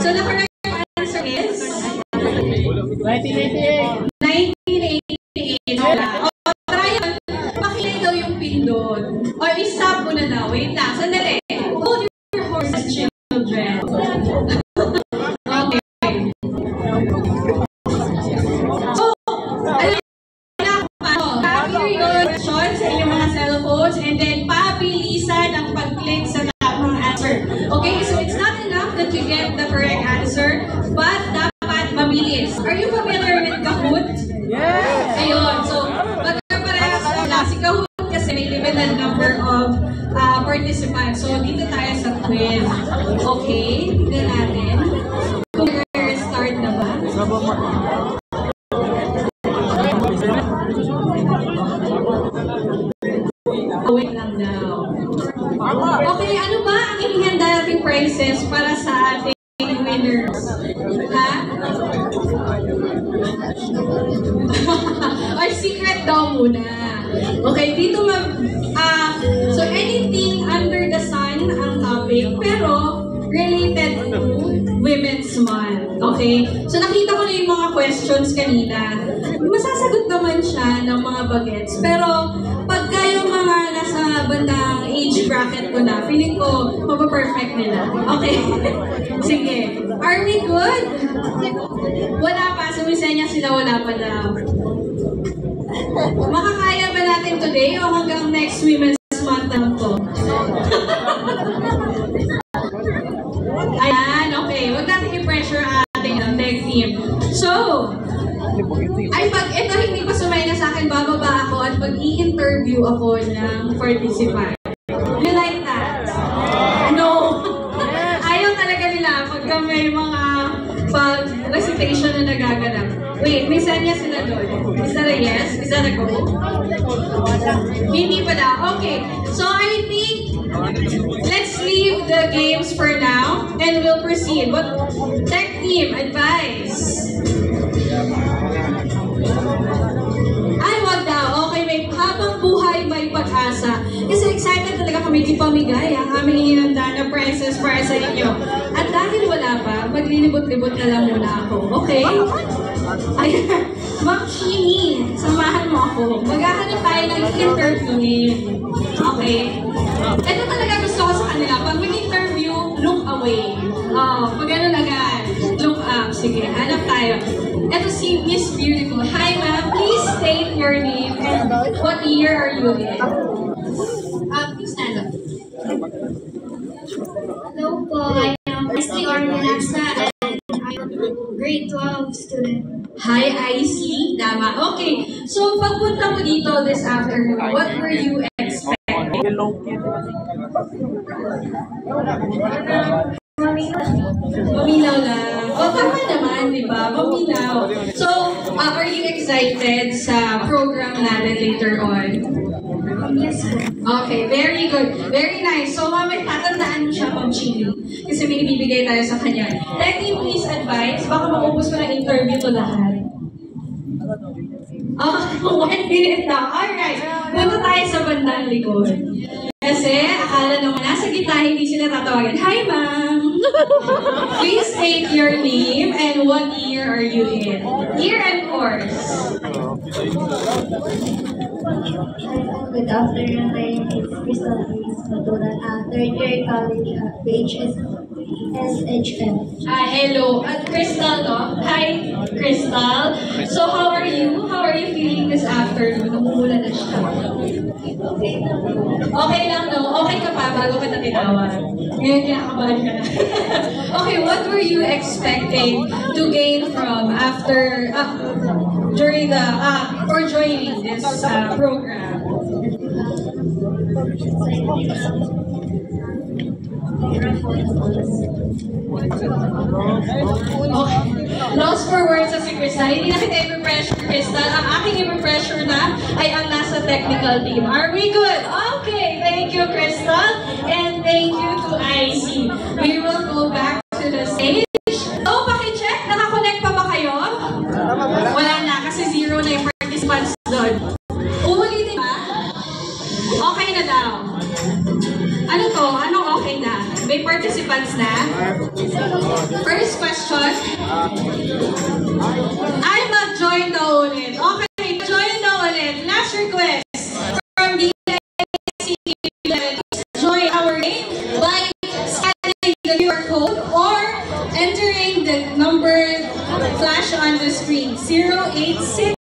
So the correct answer is 1988. 1988. O, try yun. Pakilay daw yung pindot. Or i-stop mo na daw. Wait lang. Sandali. Hold your horses, children. Okay. So, alam na paano. Period. Shot sa inyong mga cellphones and then pabilisan ang pag-click sa tamang answer. Okay? So, it's not enough that you get the correct answer, but dapat mabilis. Are you familiar with Kahoot? Yes! Ayun. So, magkaparehas sila. Si Kahoot kasi may limited number of participants. So, dito tayo sa quiz. Okay? Tignan natin. Kung start na ba? Wait lang daw. Okay, ano ba ang ihanda nating prizes para sa ating winners? Ha? Or secret daw muna. Okay, dito so anything under the sun ang topic, pero related to Women's Month. Okay? So nakita ko na yung mga questions kanina. Masasagot naman siya ng mga bagets, pero pagka yung mga nasa bandang age bracket ko na, feeling ko mapaperfect nila. Okay? Sige. Are we good? Wala pa. Sumisenya sila, wala pa daw. Makakaya ba natin today o hanggang next Women's Month lang to? Ayan, okay. Huwag natin i-pressure ating tech team. So, ay pag ito hindi pa sumay na sa akin, bababa ako at mag-i-interview ako ng participant. You like that? No! Ayaw talaga nila pagka may mga pag-recitation na nagaganap. Wait, may sanya sila doon. Is that a yes? Is that a go? Hindi pa daw. Okay. So I think let's leave the games for now and we'll proceed. What tech team advice? Ay, wag daw. Okay, may habang buhay may pag-asa. Kasi excited talaga kami ipamigay ang aming hinanda na prizes para sa inyo. At dahil wala pa, maglilibot-libot na lang muna ako. Okay? Ayan. Ma'am Shini, samahan mo ako. Maghahanap tayo ng interviewin. Okay? Ito talaga gusto ko sa kanila. Pag mag-interview, look away. Pag ganun agad, look up. Sige, hanap tayo. Ito si Miss Beautiful. Hi ma'am, please state your name and what year are you in? Please stand up. Hello po, I am Wesley Orminasa and I'm a grade 12 student. Hi, Icy. Tama. Okay. So, pagpunta mo dito this afternoon, what were you expecting? Maminaw lang. Tama naman, di ba? Maminaw. So, are you excited sa program natin later on? Yes po. Okay, very good. Very nice. So, mamaya tatandaan mo siya pang chili. Kasi may ibibigay tayo sa kanya. Let me please advise, baka maubos ko ng interview to lahat. 1 minute na. Alright. Punta tayo sa bandang likod. Kasi, akala naman nasa gitna, hindi sila tatawagan. Hi, ma'am! Please state your name and what year are you in? Year and course. Good afternoon, my name is Crystal Luis Maturan, third year college at BHS SHM. Hello. At Crystal, no? Hi, Crystal. So, how are you? How are you feeling this afternoon? Namumula na siya. Okay lang, no? Okay ka pa bago kita tinawag. Ngayon, kinakabahan ka na. Okay, what were you expecting to gain from after, during the, or joining this program? Okay. Lost for words sa si Crystal. Hindi na kita i-pressure, Crystal. Ang aking i-pressure na ay ang nasa technical team. Are we good? Okay. Thank you, Crystal. And thank you to IC. We will go back to the stage. So, paki-check. Nakakonect pa ba kayo? Wala na kasi zero na yung participants doon. Uulitin ba? Okay na daw. Ano to? Anong okay na? May participants na? First question. Ay, mag-join na ulit. Okay, join na ulit. Last request from the join our game by scanning the QR code or entering the number flash on the screen 08641.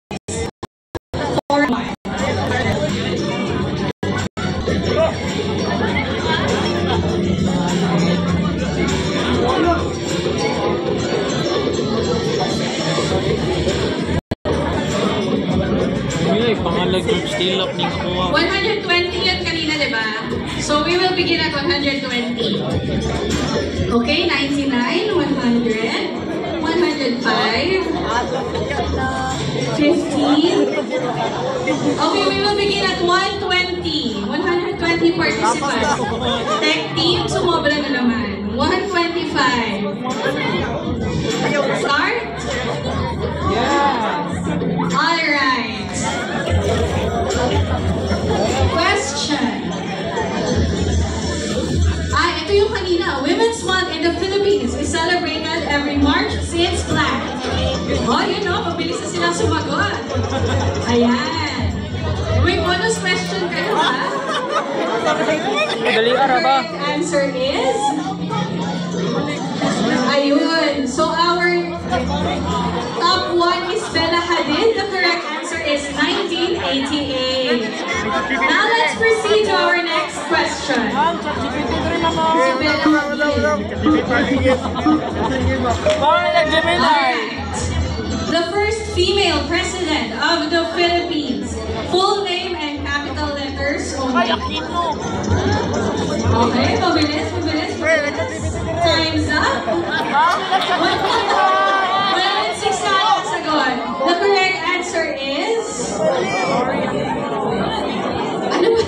Pangalag yung still up ni kuha. 120 yun kanina, di ba? So we will begin at 120. Okay, 99, 100, 105, 15. Okay, we will begin at 120. 120 participants. Tech team, sumobra na naman. 125. Start? Yeah. Alright. Question. Ito yung kanina. Women's Month in the Philippines is celebrated every March since Black. Oh, yun o. Mabilis na silang sumagot. Ayan. May bonus question kayo, ha? Dali ara ba? The correct answer is... Ayun. So, our top one is Bella Hadid. The correct answer is 1988. Now, let's proceed to our next question. Si Bella Hadid. Alright. The first female president of the Philippines. Full name and capital letters only. Okay, mabilis. Time's up. 106 na ang sagot. The correct answer is... Ano ba?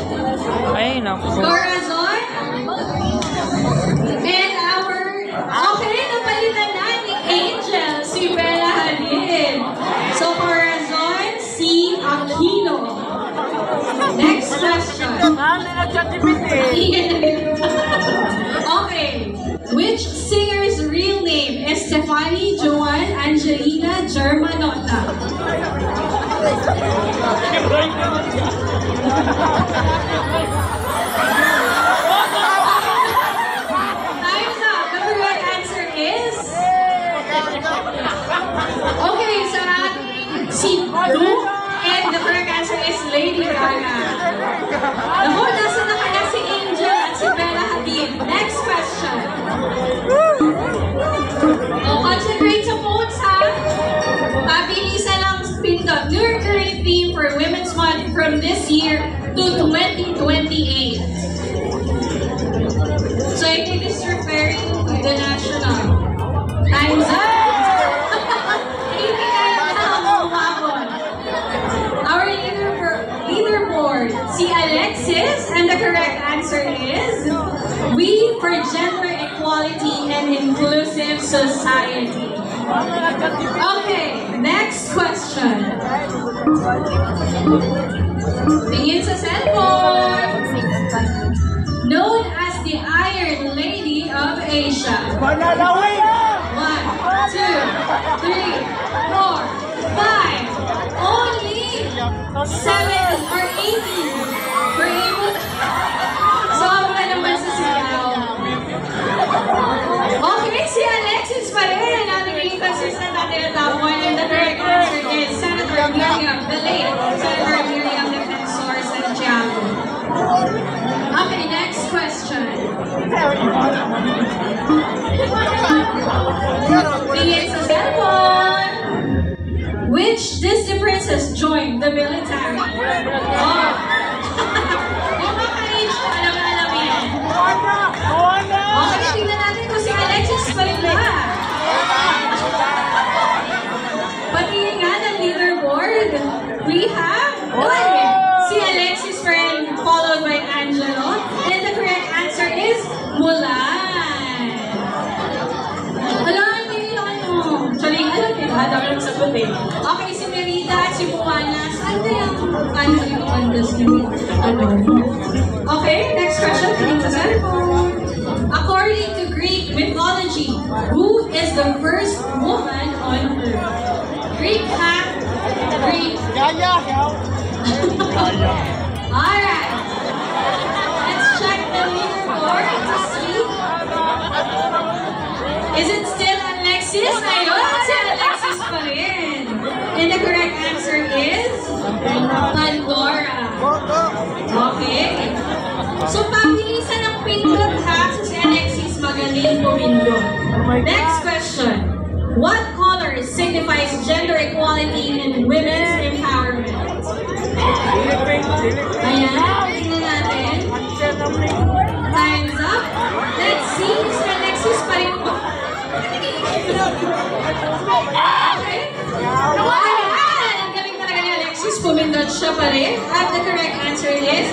Ay, naku. Corazon? And our... Okay, napalitan na ni Angel, si Bella Hadid. So, Corazon, si Aquino. Next question. Okay. Which singer's real name is Stephanie Joan Angelina Germanotta? Time's up. The correct answer is... Okay, sa ating si Blue. And the correct answer is Lady Gaga. Naku, nasa na kaya si Angel at si Bella Hadid. Next question. Concentrate sa phones, ha? Pabilisan lang pindot. New recurring theme for Women's Month from this year to 2028. So I think this is referring to the national. Time's up. Our leaderboard, si Alexis, and the correct answer is We for Gender Equality and Inclusive Society. Okay, next question. Tingin sa cellphone. Known as the Iron Lady of Asia. 1, 2, 3, 4, 5. Only 7 or 18 were able to... Sobra naman sa sigaw. Okay, si Alexis pa rin. Natin yung consistent natin ang top 1. And the correct answer is Senator Miriam, the late Senator Miriam Defensor Santiago. Okay, next question. Tingin sa cellphone. Which Disney princess joined the military? Oh. Yung mga ka-age ko, alam yan. Okay, tingnan natin kung si Alexis pa rin ba. Pati nga ng leaderboard, we have si Alexis pa rin, followed by Angelo. And the correct answer is Mulan. Alam, hindi ano. Actually, alam nila, dami lang sagot eh. Okay, si Merida at si Buwana, saan kaya ang pandas niyo? Okay, next question. Tingin sa cellphone. According to Greek mythology, Who is the first woman on Earth? Greek hat, Greek. Alright. Let's check the leaderboard to see. Is it still Alexis? Ayun, si Alexis pa rin. And the correct answer is Pandora. Okay. So, pabilisan ang pindot ha. So, si Alexis magaling pumindot. Next question. What color signifies gender equality and women's empowerment? Ayan, tingnan natin. Time's up. Let's see. Si Alexis pa rin po. Okay. Ayan! Ang galing talaga ni Alexis. Pumindot siya pa rin. At the correct answer is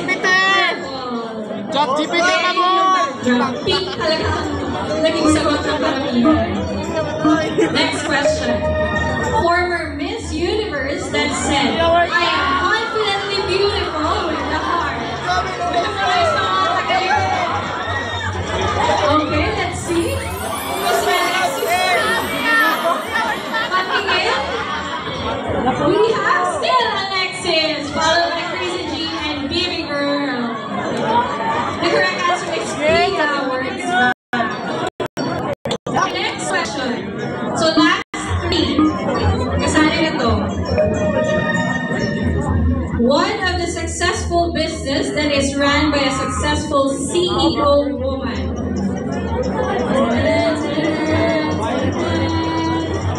ChatGPT ka mo! pink talaga ang naging sagot ng paramihan. Next question. Former Miss Universe that said, I am confidently beautiful with the heart. Okay, let's see. Miss Alexis. Patingin. We have still Alexis, followed by Crazy G and Baby Girl. The correct answer is 3 hours. Next question. So last 3. Kasali na to. One of the successful business that is run by a successful CEO woman.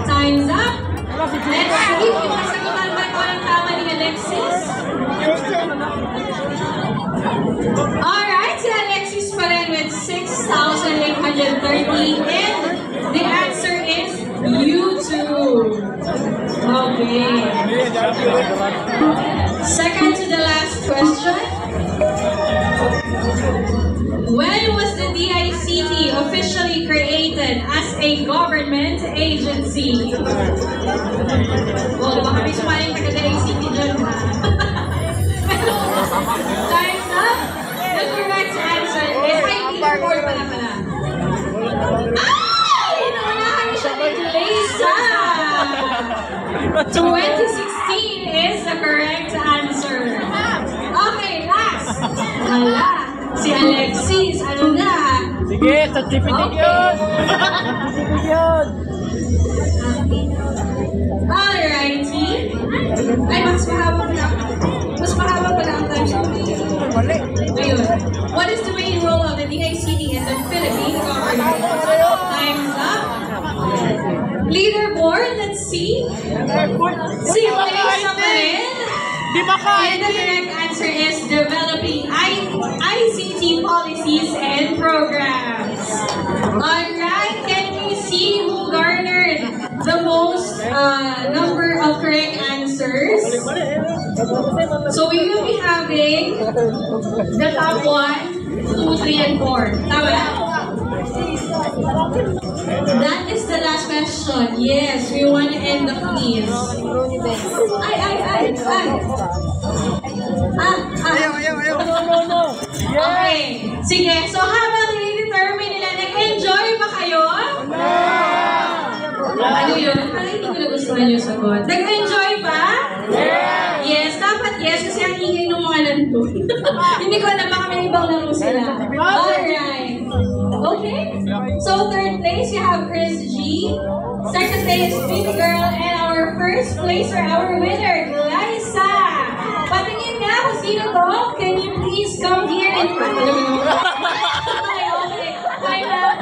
Time's up. Let's see kung masagutan ba ko ang tama ni Alexis. Alright, si Alexis pa rin with 6,830 and the answer is YouTube. Okay. Second to the last question. When was the DICT officially created as a government agency? Well, baka may sumaling taga-DICT dyan ha. Time's up. The correct answer is leaderboard pala. Ay! Naunahan niyo siya ni Lisa! 2016 is the correct answer. Okay, last. Hala, si Alexis, ano na? Sige, ChatGPT yun! ChatGPT yun! Alrighty. Ay, mas mahaba pala ang time sa Ayun. What is the main role of the DICT in the Philippine government? Time's up. Leaderboard, let's see. Si Lisa pa rin. Di ba And the correct answer is developing ICT policies and programs. Alright, can we see who garnered the most number of correct answers? So we will be having the top 1, 2, 3, and 4. Tama? That is the last question. Yes, we want to end the quiz. Ay. No. Okay. Sige, so habang nilidetermine nila, nag-enjoy ba kayo? Ano yun? Parang hindi ko nagustuhan yung sagot. Nag-enjoy ba? Yes, dapat yes, kasi ang ingay ng mga nandun. Hindi ko alam, baka may ibang laro sila. Alright. Okay. So, third place, you have Chris G. Second place, Baby Girl. And our first placer, our winner, Liza. Patingin nga kung sino to. Can you please come here in front? Okay.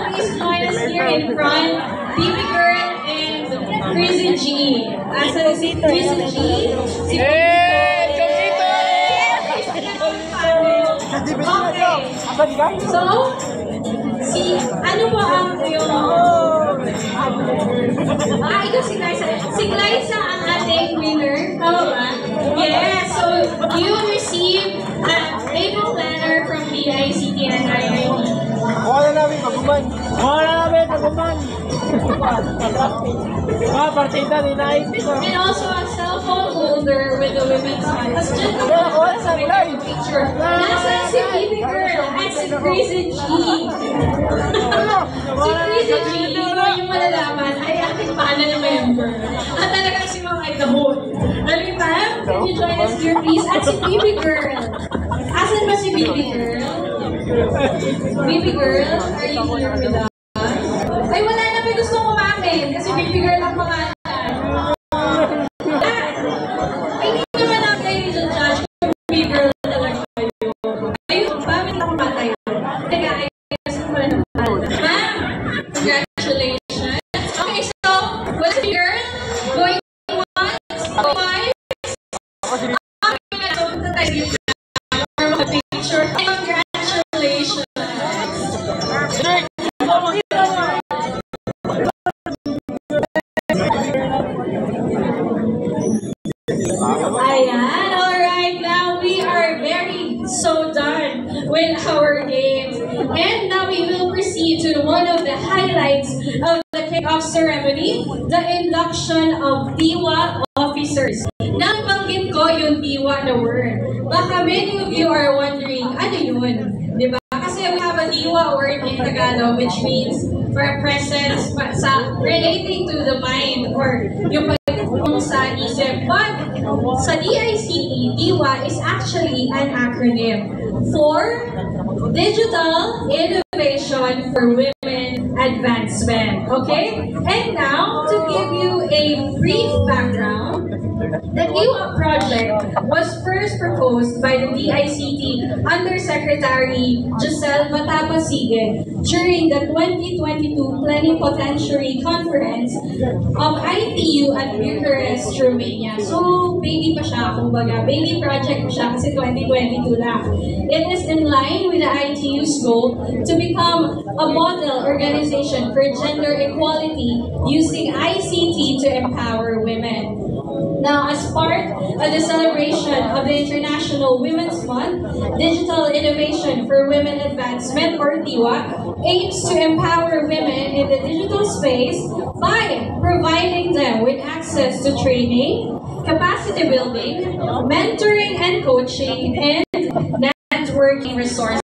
Please join us here in front. Baby Girl and Crazy G. Asa si Crazy G? Si Okay. So, ano po ang yung... ito si Liza. Si Liza ang ating winner. Tama ba? Yes. So, you receive a label planner from DICT and IIT. Wala namin, maguman. Partida ni Naiti. And also a cell phone holder with a women's hand. Tapos dyan sa may picture. Nasaan si Baby Girl at si Crazy G? Si Crazy G, can you join us here please? At si Baby Girl. Asan ba si Baby Girl? Baby Girl, are you here with us? Ay, wala na may gusto umamin kasi Baby Girl ang pangalan. Hindi naman na kayo i-judge kung Baby Girl talaga kayo. Ayun, bakit ako matay? Teka, ayun mo na naman. Ma'am, congratulations. Okay, so, what's Baby Girl? Going once, going twice. Okay, so, punta tayo dito for mga picture. Congratulations. Ayan, alright, now we are so done with our games. And now we will proceed to one of the highlights of the kickoff ceremony, the induction of DIWA officers. Now, banggit ko yung DIWA na word. Baka many of you are wondering, ano yun? Diba? Kasi we have a DIWA word in Tagalog which means for a presence relating to the mind or yung sa isip. But sa DICT, DIWA is actually an acronym for Digital Innovation for Women Advancement. Okay? And now, to give you a brief background, the DIWA project was first proposed by the DICT Undersecretary Giselle Matapasige during the 2022 Plenipotentiary Conference of ITU at Bucharest, Romania. So, baby pa siya, kumbaga. Baby project pa siya kasi 2022 lang. It is in line with the ITU's goal to become a model organization for gender equality using ICT to empower women. Now, as part of the celebration of the International Women's Month, Digital Innovation for Women Advancement, or DIWA, aims to empower women in the digital space by providing them with access to training, capacity building, mentoring and coaching, and networking resources.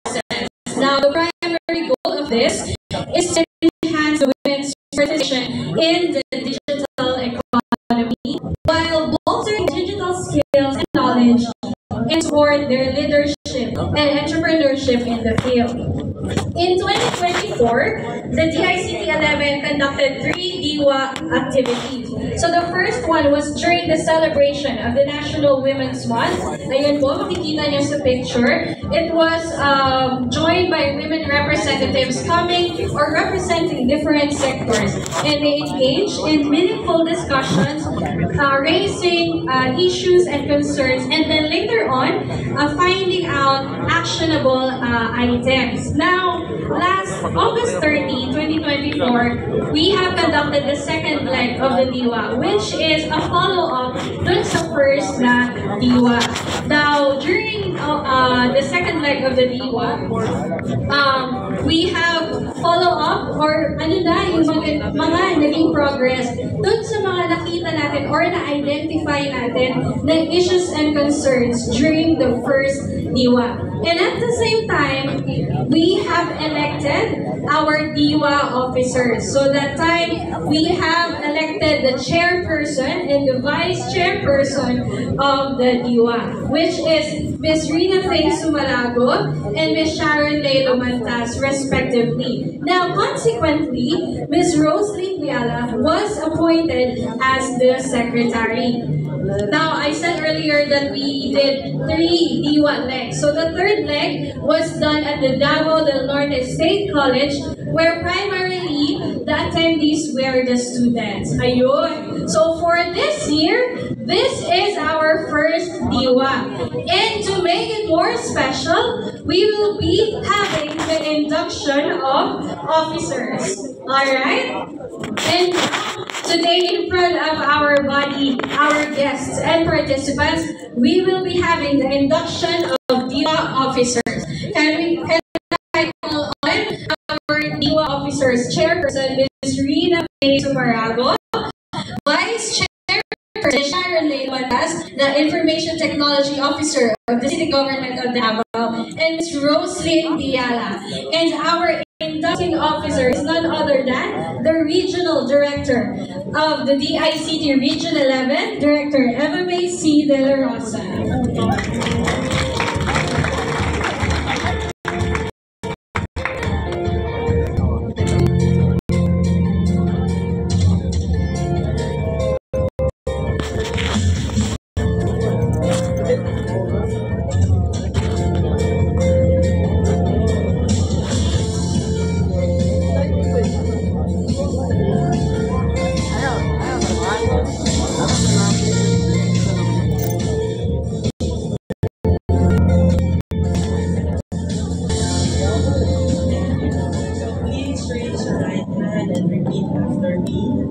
Now, the primary goal of this is to enhance women's participation in the digital economy while bolstering digital skills and knowledge and support their leadership and entrepreneurship in the field. In 2024, the DICT-11 conducted 3 DIWA activities. So the first one was during the celebration of the National Women's Month. Ayun po, makikita niyo sa picture. It was joined by women representatives coming or representing different sectors. And they engaged in meaningful discussions, raising issues and concerns, and then later on, finding out actionable items. Now, last August 30, 2024, we have conducted the second leg of the DIWA, which is a follow-up dun sa first na DIWA. Now, during the second leg of the DIWA, we have follow-up or ano na, yung mga naging progress dun sa mga nakita natin or na-identify natin na issues and concerns during the first DIWA. And at the same time, we have elected our DIWA officers. So that time, we have elected the chairperson and the vice chairperson of the DIWA, which is Ms. Rina Faye Sumarago and Ms. Sharon Lelo Mantas, respectively. Now, consequently, Ms. Rosalie Viala was appointed as the secretary. Now, I said earlier that we did 3 DIWA legs. So the third leg was done at the Davao del Norte State College, where primarily the attendees were the students. Ayun. So for this year, this is our first DIWA. And to make it more special, we will be having the induction of officers. Alright? And today, in front of our body, our guests and participants, we will be having the induction of DIWA officers. Can I call on our DIWA officers chairperson, Ms. Rina Faye Sumarago, Vice Chairperson Sharon Lelo Mantas, the Information Technology Officer of the City Government of Davao, and Ms. Rosalie Viala, and our inducting officer is none other than the Regional Director of the DICT Region 11, Director Eva May C. De La Rosa. Please raise your right hand and repeat after me.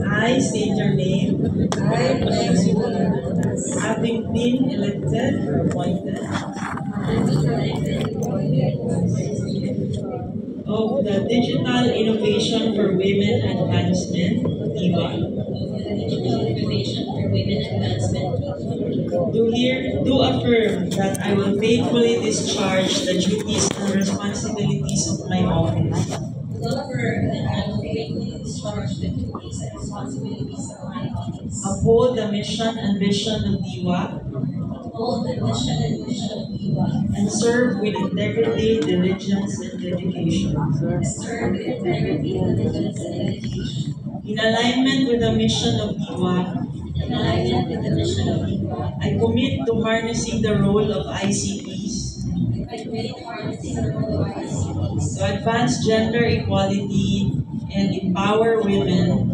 I state your name. I, having been elected or appointed of the Digital Innovation for Women Advancement, DIWA. Do affirm that I will faithfully discharge the duties and responsibilities of my office. Uphold the mission and vision of DIWA. And serve with integrity, diligence, and dedication. In alignment with the mission of DIWA, I commit to harnessing the role of ICTs to advance gender equality and empower women,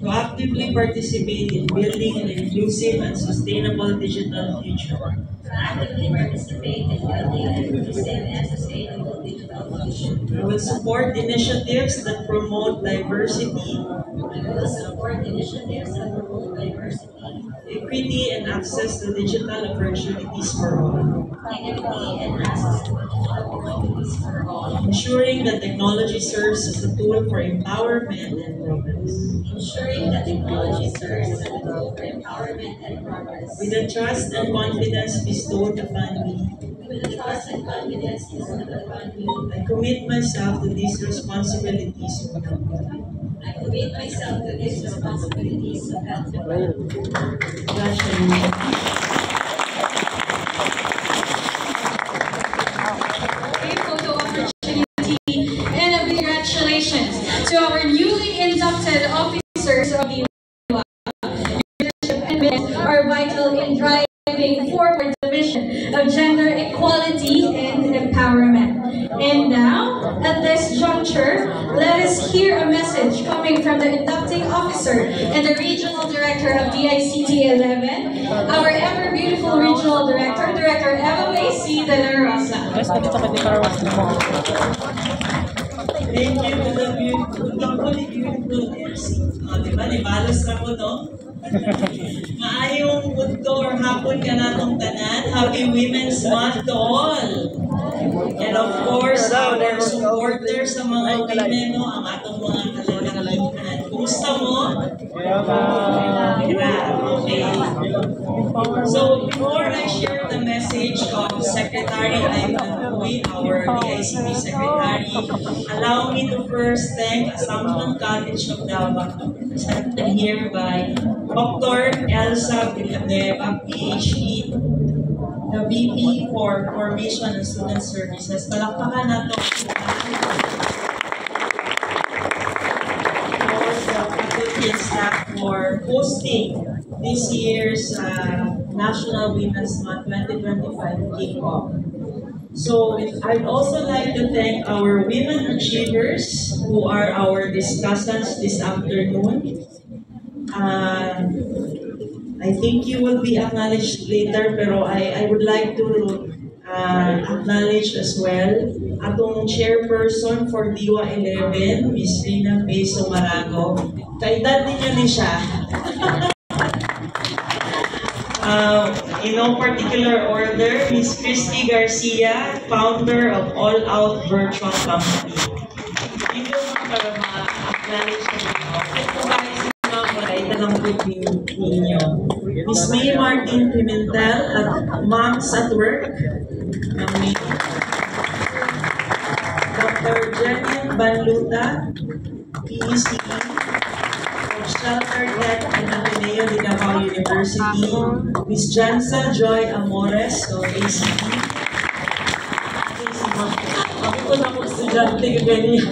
to actively participate in building an inclusive and sustainable digital future. I will support initiatives that promote diversity, equity, and access to digital opportunities for all. Ensuring that technology serves as a tool for empowerment and progress. With the trust and confidence bestowed upon me, I commit myself to these responsibilities of God. A photo opportunity and a congratulations to our newly inducted officers of the are vital in driving forward the mission of gender equality and empowerment. And now, at this juncture, let us hear a message coming from the inducting officer and the regional director of DICT 11, our ever beautiful regional director, Director Eva May C. De La Rosa. Thank you to the beautiful MC. Diba, libalos na ko, no? Maayong mundo or hapon ka natong tanan. Happy Women's Month to all. And of course, our supporters sa mga women, no, ang atong mga kalalakihan. Kumusta mo? Okay. So, before I share the message of Secretary Ivan Huy, our DICT Secretary, allow me to first thank Assumption College of Davao, represented here by Dr. Elsa Villanueva, PhD, the VP for Formation and Student Services. Palakpakan nato faculty and staff for hosting this year's National Women's Month 2025 kickoff. So I'd also like to thank our women achievers who are our discussants this afternoon. I think you will be acknowledged later, pero I would like to acknowledge as well atong chairperson for DIWA 11, Ms. Rina Peso Marago. Kaedad ninyo ni siya. In no particular order, Ms. Christy Garcia, founder of All Out Virtual Company. Dito para ma-acknowledge nyo. Ito guys, mga pakita lang po ninyo. Miss May Martin Pimentel at Moms at Work. May Dr. Janet Banluta, PECE, of Shelter Tech and Ateneo de Davao University. Miss Jansa Joy Amores, of ACT. Ako po na po estudyante ganyan.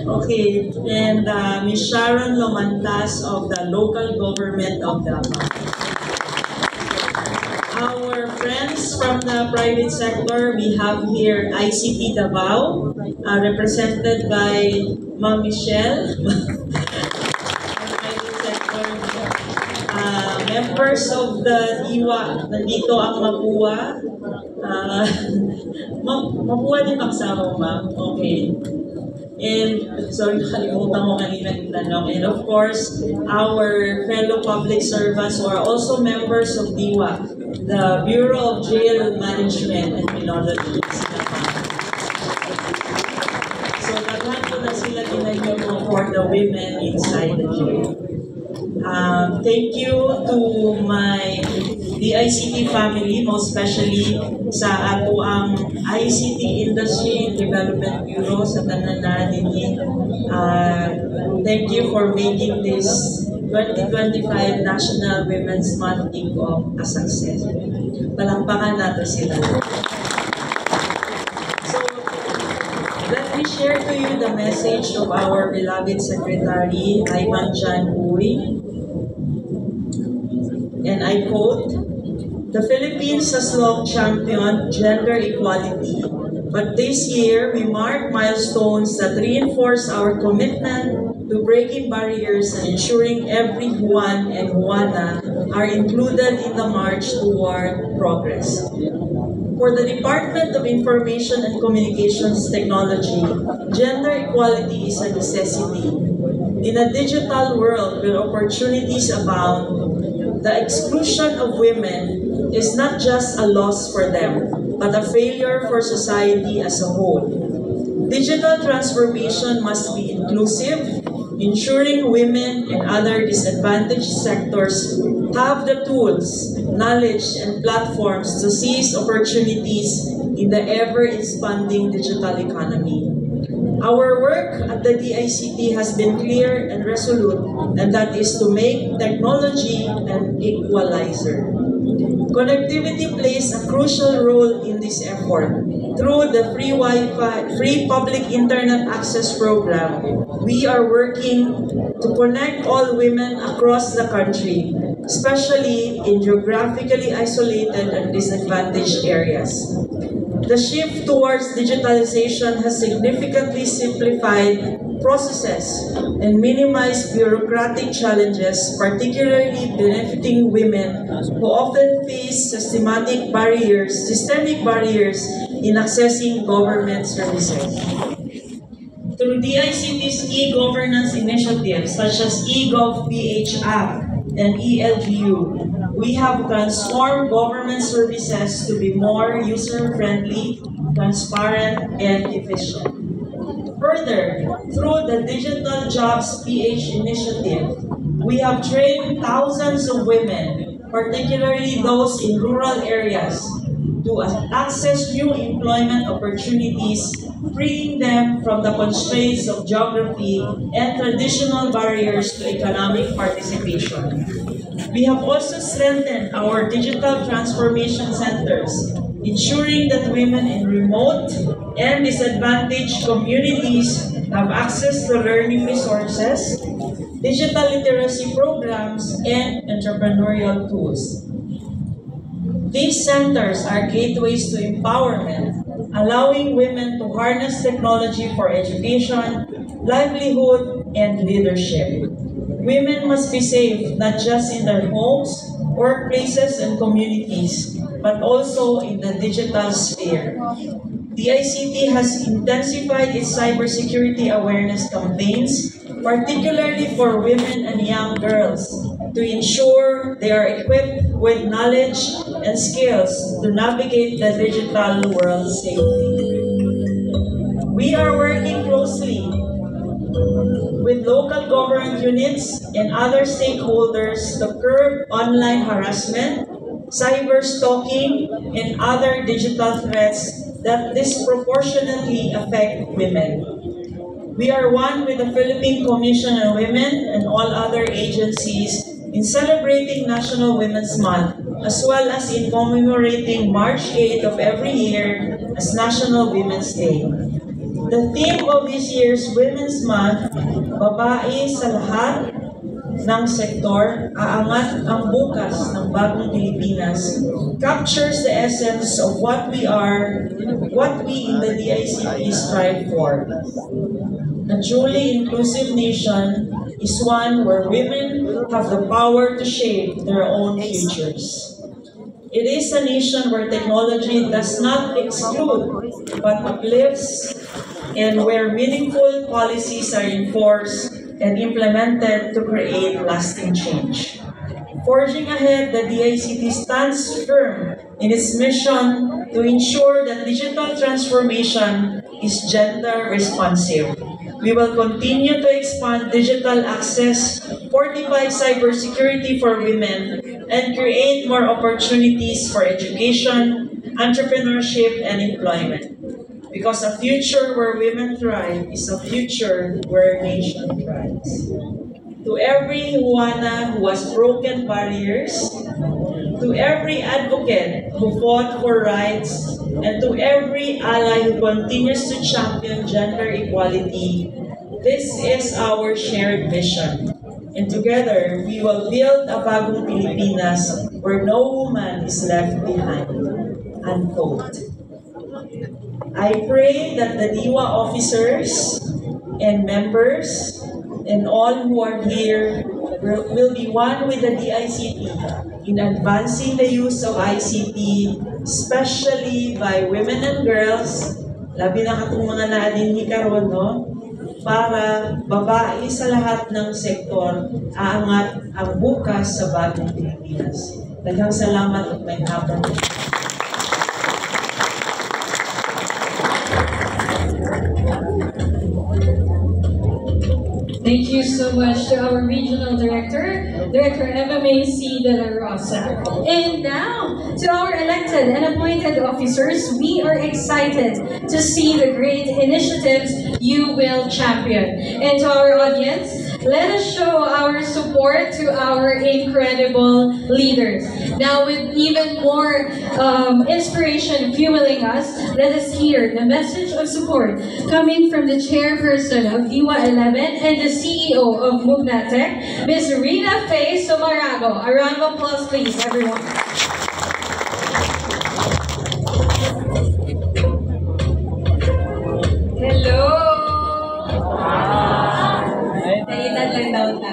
Okay, and Miss Sharon Lomantas of the Local Government of Davao. Our friends from the private sector, we have here ICT Davao, represented by Ma'am Michelle. Private sector, members of the DIWA, nandito ang Mapua. Mapua din kasama, ma'am. Okay. And, sorry, nakalimutan ko kanina yung tanong. And of course, our fellow public servants who are also members of DIWA, the Bureau of Jail Management and Penology. So, daghan po na sila ginagawa for the women inside the jail. Thank you to my DICT family, most especially sa ato ang ICT Industry Development Bureau sa tanan na dinhi. Thank you for making this 2025 National Women's Month Kickoff a success. Palakpakan natin sila. So, let me share to you the message of our beloved Secretary, Ivan Jan Uy. And I quote, "The Philippines has long championed gender equality, but this year we mark milestones that reinforce our commitment to breaking barriers and ensuring every Juan and Juana are included in the march toward progress." For the Department of Information and Communications Technology, gender equality is a necessity. In a digital world where opportunities abound, the exclusion of women is not just a loss for them, but a failure for society as a whole. Digital transformation must be inclusive, ensuring women and other disadvantaged sectors have the tools, knowledge, and platforms to seize opportunities in the ever-expanding digital economy. Our work at the DICT has been clear and resolute, and that is to make technology an equalizer. Connectivity plays a crucial role in this effort. Through the free Wi-Fi, free public internet access program, we are working to connect all women across the country, especially in geographically isolated and disadvantaged areas. The shift towards digitalization has significantly simplified processes and minimized bureaucratic challenges, particularly benefiting women who often face systemic barriers in accessing government services. Through DICT's e-governance initiatives such as eGov.ph app and eLGU, we have transformed government services to be more user-friendly, transparent, and efficient. Further, through the Digital Jobs PH initiative, we have trained thousands of women, particularly those in rural areas, to access new employment opportunities, freeing them from the constraints of geography and traditional barriers to economic participation. We have also strengthened our digital transformation centers, ensuring that women in remote and disadvantaged communities have access to learning resources, digital literacy programs, and entrepreneurial tools. These centers are gateways to empowerment, allowing women to harness technology for education, livelihood, and leadership. Women must be safe not just in their homes, workplaces, and communities, but also in the digital sphere. The ICT has intensified its cybersecurity awareness campaigns, particularly for women and young girls, to ensure they are equipped with knowledge and skills to navigate the digital world safely. We are working closely with local government units and other stakeholders to curb online harassment, cyber stalking, and other digital threats that disproportionately affect women. We are one with the Philippine Commission on Women and all other agencies in celebrating National Women's Month, as well as in commemorating March 8th of every year as National Women's Day. The theme of this year's Women's Month, Babae sa lahat ng sektor, aangat ang bukas ng bagong Pilipinas, captures the essence of what we are, what we in the DICT strive for. A truly inclusive nation is one where women have the power to shape their own futures. It is a nation where technology does not exclude but uplifts, and where meaningful policies are enforced and implemented to create lasting change. Forging ahead, the DICT stands firm in its mission to ensure that digital transformation is gender responsive. We will continue to expand digital access, fortify cybersecurity for women, and create more opportunities for education, entrepreneurship, and employment. Because a future where women thrive is a future where a nation thrives. To every Juana who has broken barriers, to every advocate who fought for rights, and to every ally who continues to champion gender equality, this is our shared vision. And together, we will build a bagong Pilipinas where no woman is left behind. Unquote. I pray that the DIWA officers and members and all who are here will be one with the DICT in advancing the use of ICT, especially by women and girls, labi na katong mga naadinhi karon, no? Para babae sa lahat ng sektor, aangat ang bukas sa bagong Pilipinas. Daghang salamat at may hapon. Thank you so much to our Regional Director, Director FMAC De La Rosa. And now, to our elected and appointed officers, we are excited to see the great initiatives you will champion. And to our audience, let us show our support to our incredible leaders. Now, with even more inspiration fueling us, let us hear the message of support coming from the chairperson of DIWA 11 and the CEO of Mugnatech, Ms. Rita Faye Sumarago. A round of applause, please, everyone. Hello!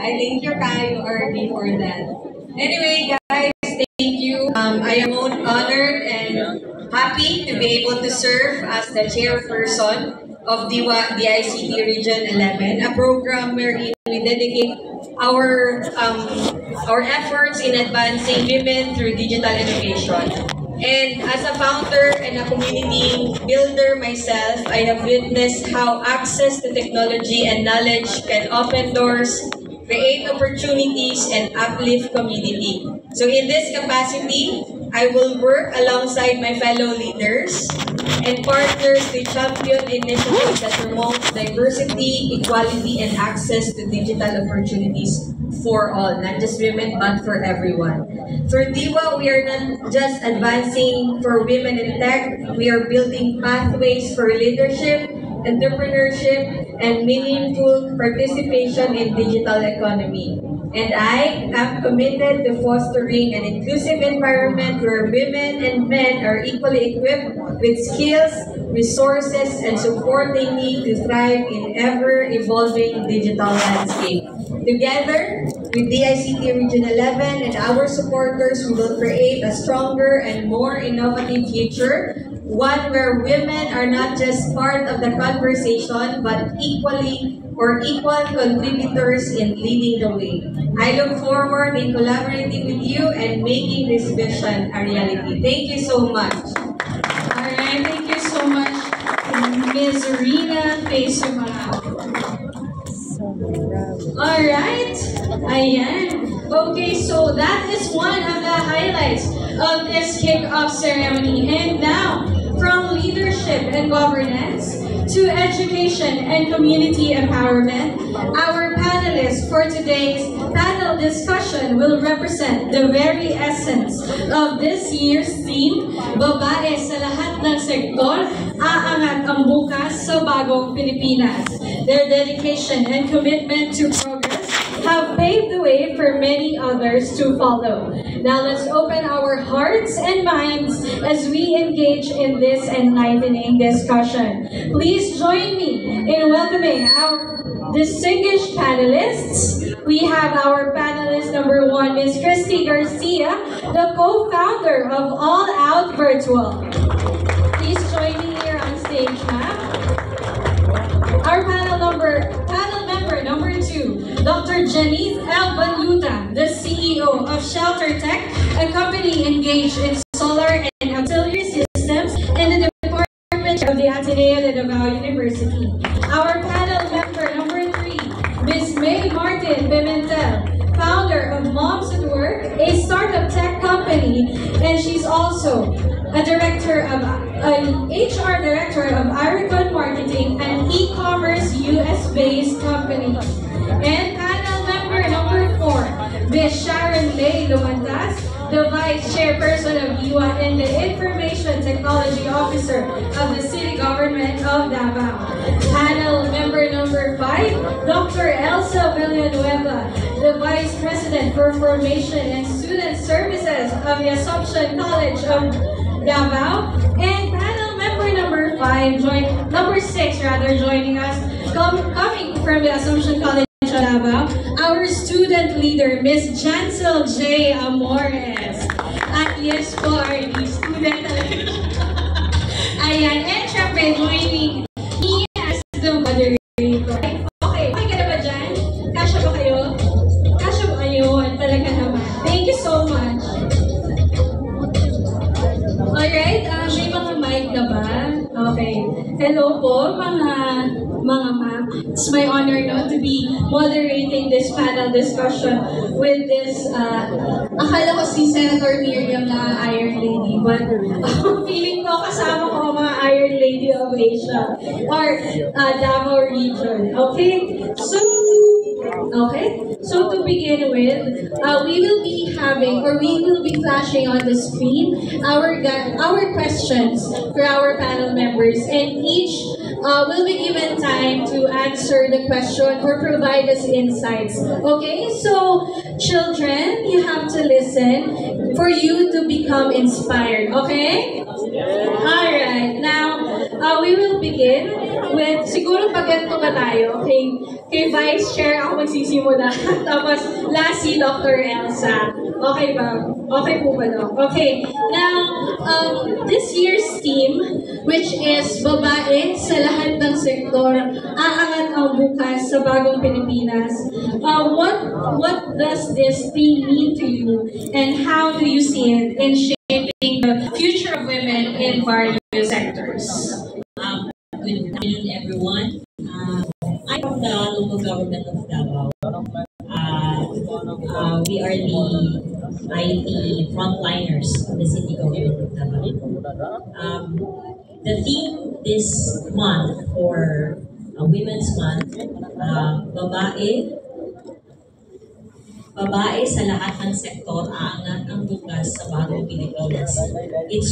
I think you're kind or before that. Anyway, guys, thank you. I am honored and happy to be able to serve as the chairperson of DICT Region 11, a program wherein we dedicate our efforts in advancing women through digital education. And as a founder and a community builder myself, I have witnessed how access to technology and knowledge can open doors, create opportunities, and uplift community. So in this capacity, I will work alongside my fellow leaders and partners to champion initiatives that promote diversity, equality, and access to digital opportunities for all, not just women, but for everyone. For DIWA, we are not just advancing for women in tech, we are building pathways for leadership, entrepreneurship, and meaningful participation in digital economy. And I am committed to fostering an inclusive environment where women and men are equally equipped with skills, resources, and support they need to thrive in ever-evolving digital landscape. Together, with DICT Region 11 and our supporters, we will create a stronger and more innovative future, one where women are not just part of the conversation, but equal contributors in leading the way. I look forward in collaborating with you and making this vision a reality. Thank you so much. All right, thank you so much, Ms. Rita Faye Sumarago. Alright. Ayan. Okay, so that is one of the highlights of this kick-off ceremony. And now, from leadership and governance to education and community empowerment, our panelists for today's panel discussion will represent the very essence of this year's theme, Babae sa lahat ng sektor, aangat ang bukas sa bagong Pilipinas. Their dedication and commitment to progress have paved the way for many others to follow. Now let's open our hearts and minds as we engage in this enlightening discussion. Please join me in welcoming our distinguished panelists. We have our panelist number one, Ms. Christy Garcia, the co-founder of All Out Virtual. Please join me here on stage, ma'am. Our panel member number two, Dr. Janice L. Baluta, the CEO of Shelter Tech, a company engaged in solar and auxiliary systems in the Department of the Ateneo de Davao University. Our panel member number three, Ms. May Martin Pimentel, founder of Moms at Work, a startup tech company, and she's also a HR director of Iricon Marketing, an e-commerce US-based company. And panel member number four, Ms. Sharon May Lumantas, the Vice Chairperson of DIWA and the Information Technology Officer of the City Government of Davao. Panel member number five, Dr. Elsa Villanueva, the Vice President for Formation and Student Services of the Assumption College of Davao. And panel member number six, joining us, coming from the Assumption College of Davao, our student leader, Ms. Jansel J. Amores. At yes po, RD, student talaga. Ayan, and syempre, joining me as the moderator. Okay ka na ba dyan? Kasya ba kayo? Kasya ba kayo? Talaga naman. Thank you so much. Alright, may mga mic na ba? Okay. Hello po, mga ma'am. It's my honor to be moderating this panel discussion with this, akala ko si Senator Miriam na Iron Lady, but feeling ko kasama ko ang mga Iron Lady of Asia or Davao region. Okay? So to begin with, we will be flashing on the screen our questions for our panel members, and each will be given time to answer the question or provide us insights. Okay, so children, you have to listen for you to become inspired. Okay? Alright, now we will begin with, siguro pag ganito ba tayo, kay Vice Chair ako magsisimula, tapos last si Dr. Elsa. Okay ba? Okay po ba no? Okay, now this year's theme, which is Babae sa lahat ng sektor, aangat ang bukas sa bagong Pilipinas. What does this theme mean to you, and how do you see it in shaping the future of women in various sectors? Good afternoon, everyone. I'm from the local government of Davao. We are the IT frontliners of the city government of Davao. The theme this month for Women's Month, Babae sa lahat ng sektor, aangat ang bukas sa bagong Pilipinas. It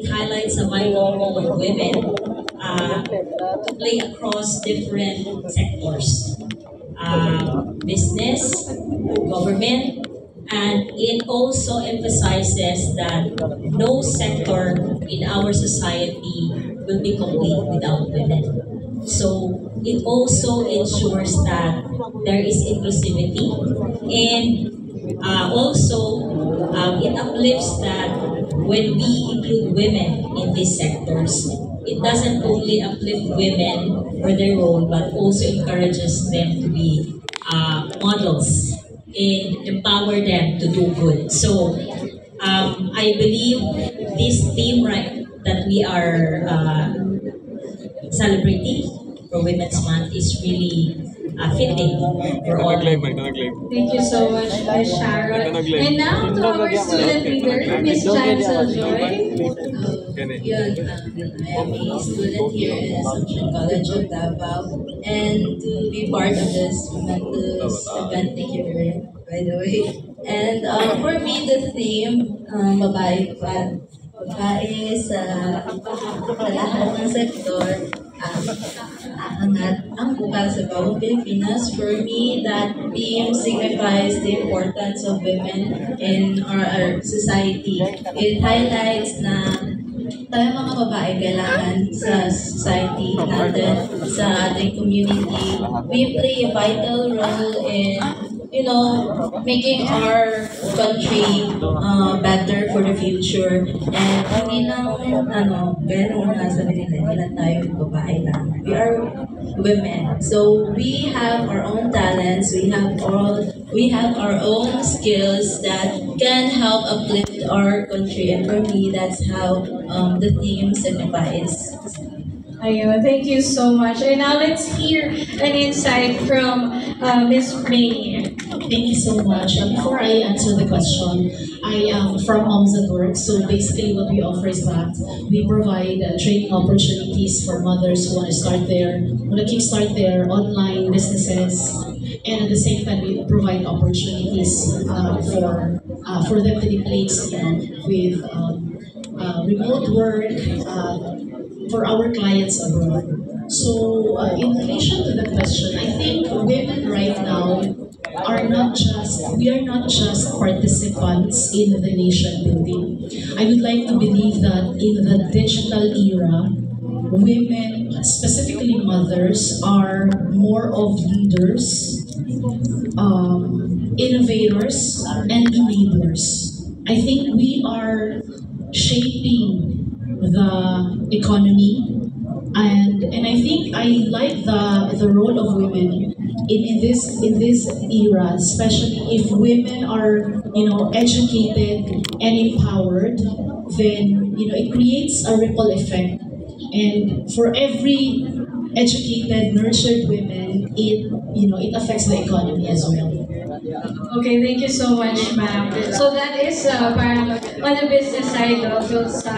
highlights a vital role of women to play across different sectors. Business, government, and it also emphasizes that no sector in our society will be complete without women. So it also ensures that there is inclusivity, and also it uplifts that when we include women in these sectors, it doesn't only uplift women for their role, but also encourages them to be models and empower them to do good. So I believe this theme that we are celebrating for Women's Month is really feeling for all. Thank you so much, Ms. Sharon. And now to our student leader, Ms. Chancel Joy. Yun, I am a student here in Assumption College of Davao, and to be part of this momentous event, thank you very much, by the way. And for me, the theme, babae pa, babae sa lahat ng sektor, angat ang bukas sa bawang Pilipinas. For me, that theme signifies the importance of women in our society. It highlights na tayo mga babae kailangan sa society natin, sa ating community. We play a vital role in, making our country better for the future. And hindi lang, gaya nung nasabi nila, ilan tayo babae lang. We are women. So we have our own talents, we have our own skills that can help uplift our country. And for me, that's how the theme signifies. Ayun, thank you so much. And now let's hear an insight from Ms. May. Thank you so much. Before I answer the question, I am from Moms at Work. So basically what we offer is that we provide training opportunities for mothers who want to kickstart their online businesses. And at the same time, we provide opportunities for them to be placed with remote work, for our clients abroad. So in relation to the question, I think women right now we are not just participants in the nation building. I would like to believe that in the digital era, women, specifically mothers, are more of leaders, innovators, and enablers. I think we are shaping the economy, and I think I like the role of women in this era, especially if women are educated and empowered, then it creates a ripple effect, and for every educated, nurtured women, it affects the economy as well. Okay, thank you so much, ma'am. So that is parang on the business side of sa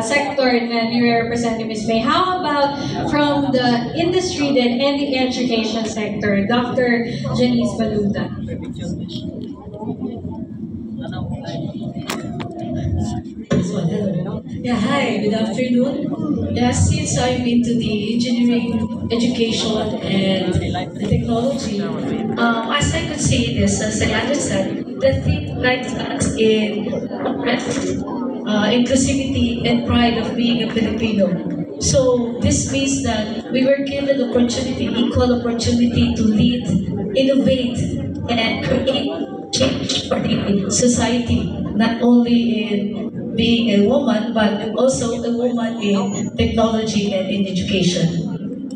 sector na ni-represent ni Ms. May. How about from the industry then and the education sector? Dr. Janice Baluta. Yeah, hi, good afternoon. Yeah, since I'm into the engineering, education, and the technology, as I could say this, as I understand, the thing lies in inclusivity and pride of being a Filipino. So this means that we were given opportunity, equal opportunity to lead, innovate, and create change for the society, not only in being a woman, but also a woman in technology and in education.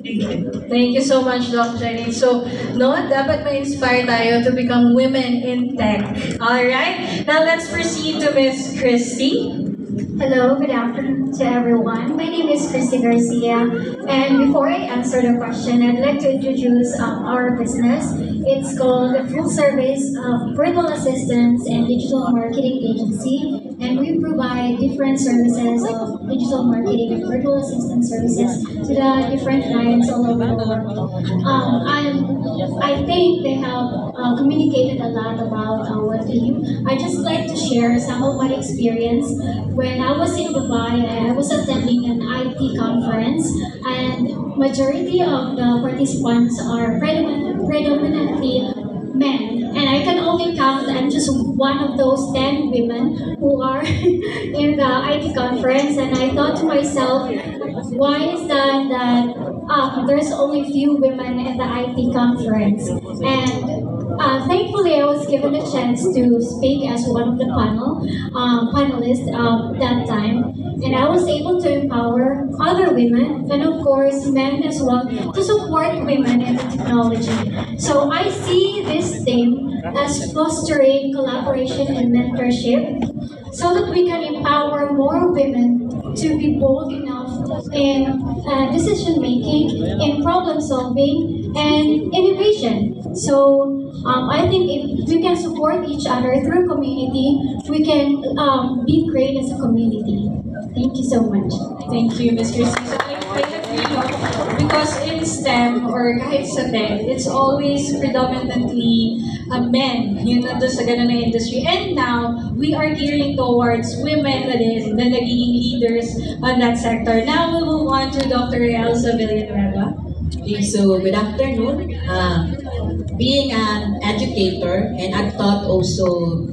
Thank you. Thank you so much, Dr. Janice. So, dapat ma-inspire tayo to become women in tech. Alright, now let's proceed to Ms. Christy. Hello, good afternoon to everyone. My name is Christy Garcia, and before I answer the question, I'd like to introduce our business. It's called the Full Service Virtual Assistance and Digital Marketing Agency, and we provide different services of digital marketing and virtual assistant services to the different clients all over the world. I think they have communicated a lot about our team. I just like to share some of my experience. When I was in Dubai, I was attending an IT conference, and majority of the participants are predominantly men, and I can only count, I'm just one of those 10 women who are in the IT conference, and I thought to myself, why is that there's only few women in the IT conference? And thankfully, I was given a chance to speak as one of the panelists that time, and I was able to empower other women and of course men as well to support women in the technology. So I see this theme as fostering collaboration and mentorship so that we can empower more women to be bold enough in decision making, in problem solving, and innovation. So I think if we can support each other through community, we can be great as a community. Thank you so much. Thank you, Ms. Christy. So I agree, no? Because in STEM or kahit sa tech, it's always predominantly men yun nandun sa ganun na industry. And now, we are gearing towards women na din na nagiging leaders on that sector. Now, we'll move on to Dr. Elsa Villanueva. Okay, so good afternoon. Being an educator, and I've taught also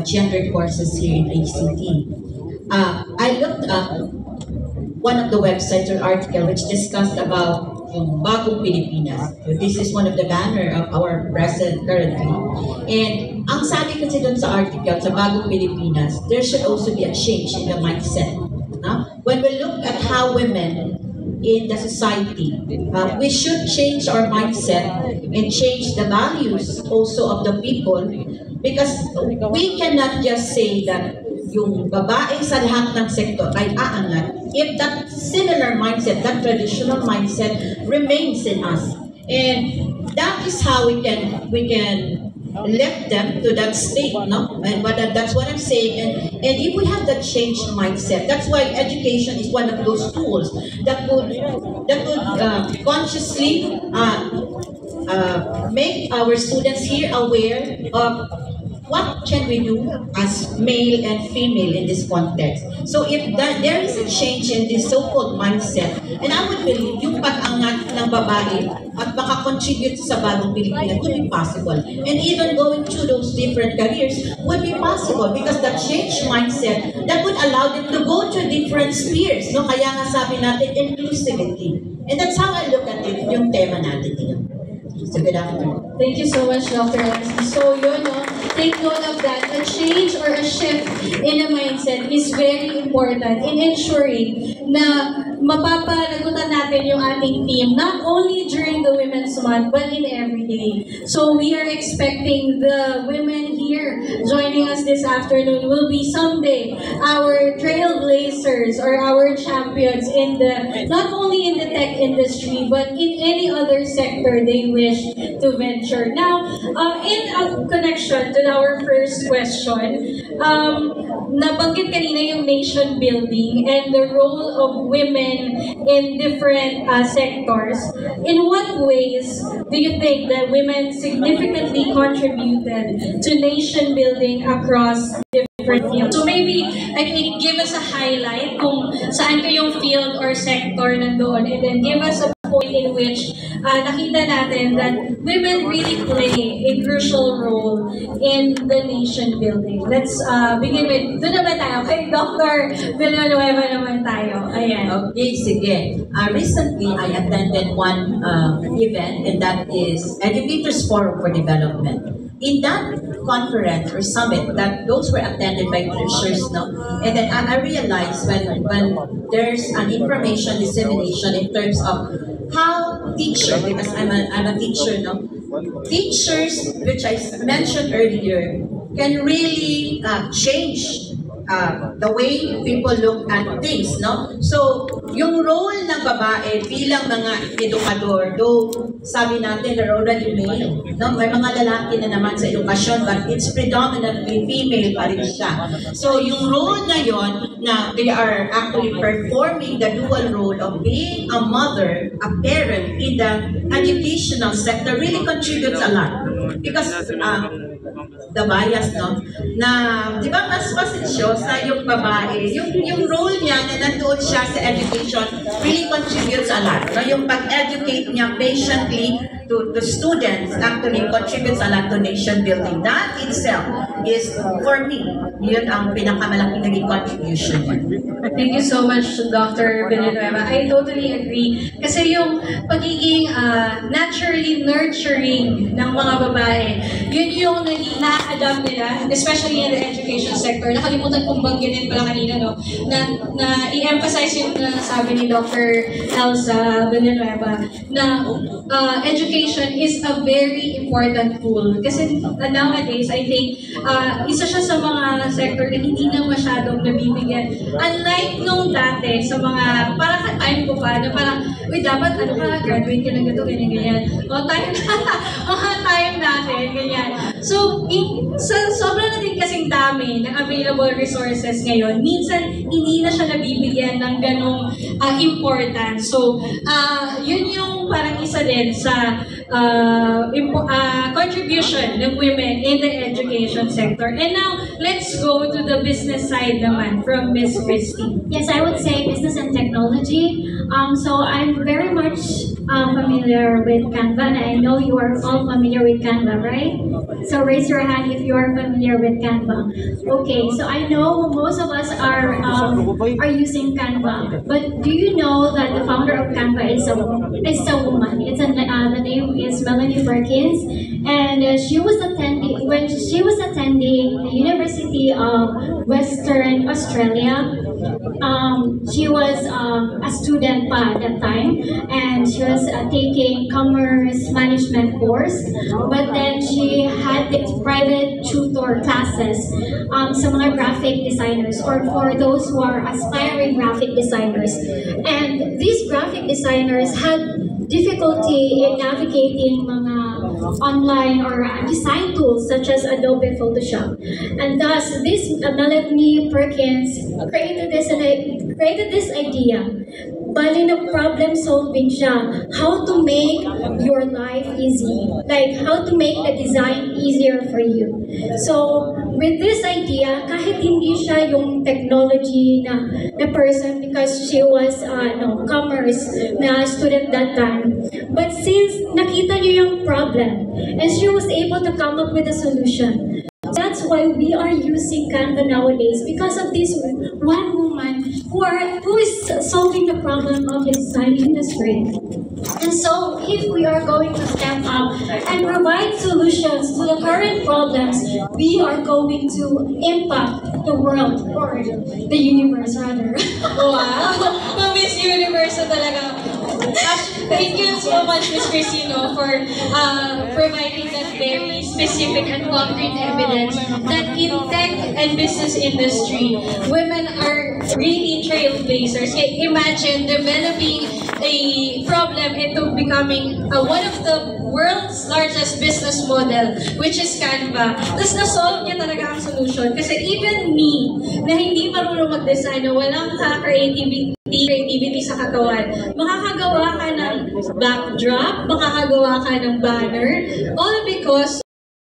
gender courses here in ACT. I looked up one of the websites or article which discussed about yung Bagong Pilipinas. So this is one of the banner of our president currently. And ang sabi kasi dun sa article, sa Bagong Pilipinas, there should also be a change in the mindset. When we look at how women in the society, we should change our mindset and change the values also of the people, because we cannot just say that yung babae sa lahat ng sektor ay aangat if that similar mindset, that traditional mindset remains in us. And that is how we can lift them to that state, no? And that's what I'm saying. And if we have that changed mindset, that's why education is one of those tools that would consciously make our students here aware of what can we do as male and female in this context. So if there is a change in this so-called mindset, and I would believe yung pag-angat ng babae at makakontribute sa Bagong Pilipinas would be possible. And even going through those different careers would be possible because that change mindset that would allow them to go to different spheres. No? Kaya nga sabi natin, inclusivity. And that's how I look at it, yung tema natin ngayon. So good afternoon. Thank you so much, Dr. Alexi. So yun, no? Take note of that. A change or a shift in a mindset is very important in ensuring na mapapanagutan natin yung ating team, not only during the Women's Month, but in every day. So we are expecting the women here joining us this afternoon will be someday our trailblazers or our champions in the, not only in the tech industry, but in any other sector they wish to venture. Now, in a connection to our first question, nabanggit kanina yung nation building and the role of women in different sectors. In what ways do you think that women significantly contributed to nation building across different fields? So maybe, I think, give us a highlight kung saan kayong field or sector nandoon, and then give us a point in which nakita natin that women really play a crucial role in the nation building. Let's begin with, doon naman tayo, kay Dr. Villanueva naman tayo. Ayan. Okay, sige. Recently, I attended one event, and that is Educators Forum for Development. In that conference or summit, that those were attended by teachers, no? And then I realized when there's an information dissemination in terms of how teachers, because I'm a teacher, no? Teachers, which I mentioned earlier, can really change the way people look at things, no? So, yung role ng babae bilang mga edukador, though sabi natin they're already male, no? May mga lalaki na naman sa edukasyon, but it's predominantly female pa rin siya. So, yung role na yon na they are actually performing the dual role of being a mother, a parent in the educational sector really contributes a lot. Because the bias, no? Na, di ba, mas pasensyosa yung babae. Yung role niya na nandoon siya sa education really contributes a lot. No? Yung pag-educate niya patiently to students actually contributes a lot to nation building. That itself is, for me, yun ang pinakamalaking naging contribution niya. Thank you so much, Dr. Villanueva. I totally agree. Kasi yung pagiging naturally nurturing ng mga babae, yun yung naging na-adapt nila, especially in the education sector. Nakalimutan kong banggitin pala kanina, no? Na i-emphasize yung sabi ni Dr. Elsa Villanueva na education is a very important tool. Kasi nowadays, I think, isa siya sa mga sector na hindi na masyadong nabibigyan. Unlike nung dati, sa mga, parang ka-time ko pa, na parang, uy, dapat, graduate ka na ganito, ganyan. O, mga time natin, ganyan. So, sobrang na din kasing dami ng available resources ngayon, minsan, hindi na siya nabibigyan ng ganong importance. So, yun yung parang isa din sa contribution ng women in the education sector. And now, let's go to the business side naman from Miss Christy. Yes, I would say business and technology. So I'm very much familiar with Canva, and I know you are all familiar with Canva, right? So raise your hand if you are familiar with Canva. Okay, so I know most of us are using Canva, but do you know that the founder of Canva is a woman? The name is Melanie Perkins, and she was attending the University of Western Australia. She was a student at that time, and she was taking commerce management course, but then she had private tutor classes sa mga graphic designers, or for those who are aspiring graphic designers. And these graphic designers had difficulty in navigating mga online or design tools such as Adobe Photoshop. And thus, this Melanie Perkins created this idea. Bali na problem solving siya. How to make your life easy. Like how to make the design easier for you. So, with this idea, kahit hindi siya yung technology na person because she was commerce na student that time. But since nakita niyo yung problem and she was able to come up with a solution, that's why we are using Canva nowadays, because of this one woman who is solving the problem of the design industry. And so, if we are going to step up and provide solutions to the current problems, we are going to impact the world, or the universe rather. Wow! Miss Universe na talaga. Thank you so much, Ms. Crisino, for providing that very specific and concrete evidence that in tech and business industry, women are really trailblazers. Imagine developing a problem into becoming one of the world's largest business model, which is Canva. Tapos na-solve niya talaga ang solution. Kasi even me, na hindi marunong mag-design, na walang creativity sa katawan, makakagawa ka ng backdrop, makakagawa ka ng banner, all because